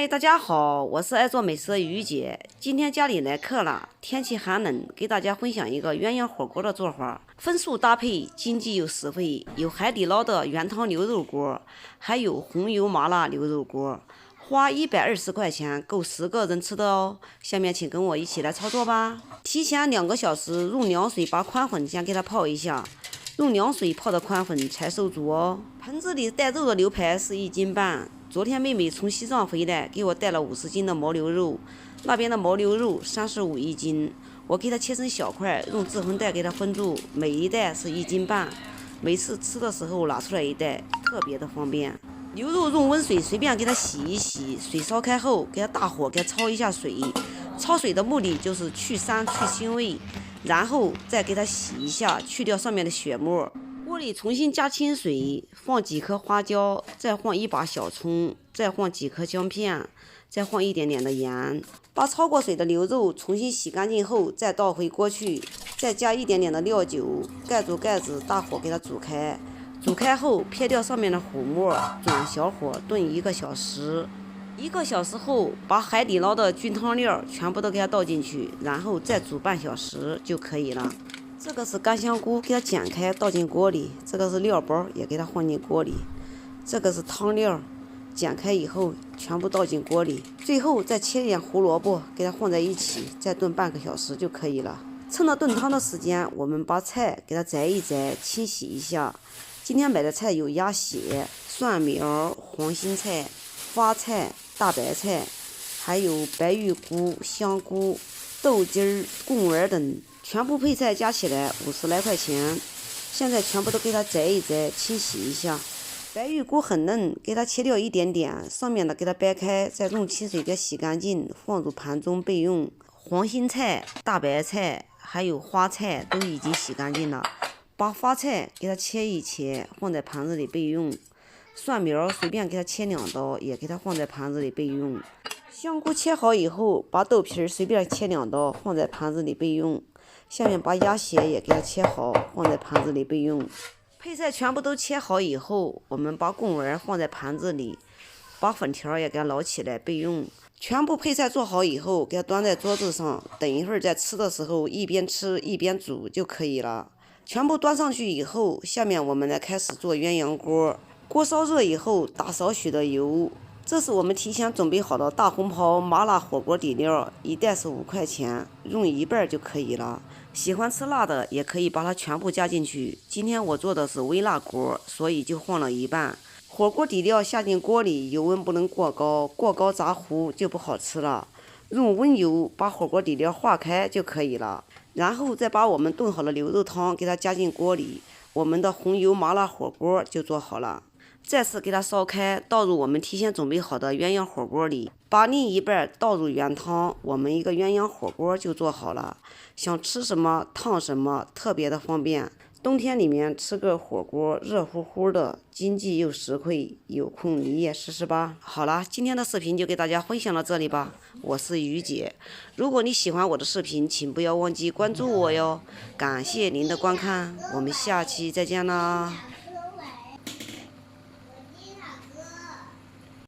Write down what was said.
嗨，大家好，我是爱做美食的于姐。今天家里来客了，天气寒冷，给大家分享一个鸳鸯火锅的做法，荤素搭配，经济又实惠。有海底捞的原汤牛肉锅，还有红油麻辣牛肉锅，花120块钱够10个人吃的哦。下面请跟我一起来操作吧。提前2个小时用凉水把宽粉先给它泡一下，用凉水泡的宽粉才收足哦。盆子里带肉的牛排是1斤半。昨天妹妹从西藏回来，给我带了50斤的牦牛肉，那边的牦牛肉35一斤，我给它切成小块，用制衡袋给它分住，每一袋是1斤半，每次吃的时候拿出来一袋，特别的方便。牛肉用温水随便给它洗一洗，水烧开后，给它大火给它焯一下水，焯水的目的就是去膻去腥味，然后再给它洗一下，去掉上面的血沫。锅里重新加清水，放几颗花椒，再放1把小葱，再放几颗姜片，再放一点点的盐。把焯过水的牛肉重新洗干净后，再倒回锅去，再加一点点的料酒，盖住盖子，大火给它煮开。煮开后，撇掉上面的糊沫，转小火炖1个小时。1个小时后，把海底捞的菌汤料全部都给它倒进去，然后再煮半小时就可以了。这个是干香菇，给它剪开倒进锅里。这个是料包，也给它放进锅里。这个是汤料，剪开以后全部倒进锅里。最后再切点胡萝卜，给它放在一起，再炖半个小时就可以了。趁着炖汤的时间，我们把菜给它摘一摘，清洗一下。今天买的菜有鸭血、蒜苗、黄心菜、花菜、大白菜，还有白玉菇、香菇、豆筋、贡丸等。全部配菜加起来50来块钱，现在全部都给它摘一摘，清洗一下。白玉菇很嫩，给它切掉一点点，上面的给它掰开，再用清水给洗干净，放入盘中备用。黄心菜、大白菜还有花菜都已经洗干净了，把花菜给它切一切，放在盘子里备用。蒜苗随便给它切2刀，也给它放在盘子里备用。香菇切好以后，把豆皮随便切2刀，放在盘子里备用。下面把鸭血也给它切好，放在盘子里备用。配菜全部都切好以后，我们把贡丸放在盘子里，把粉条也给它捞起来备用。全部配菜做好以后，给它端在桌子上，等一会儿在吃的时候一边吃一边煮就可以了。全部端上去以后，下面我们来开始做鸳鸯锅。锅烧热以后，打少许的油。这是我们提前准备好的大红袍麻辣火锅底料，一袋是5块钱，用1半就可以了。喜欢吃辣的也可以把它全部加进去。今天我做的是微辣锅，所以就放了1半。火锅底料下进锅里，油温不能过高，过高炸糊就不好吃了。用温油把火锅底料化开就可以了。然后再把我们炖好的牛肉汤给它加进锅里，我们的红油麻辣火锅就做好了。再次给它烧开，倒入我们提前准备好的鸳鸯火锅里，把另一半倒入原汤，我们一个鸳鸯火锅就做好了。想吃什么烫什么，特别的方便。冬天里面吃个火锅，热乎乎的，经济又实惠，有空你也试试吧。好了，今天的视频就给大家分享到这里吧。我是于姐，如果你喜欢我的视频，请不要忘记关注我哟。感谢您的观看，我们下期再见啦。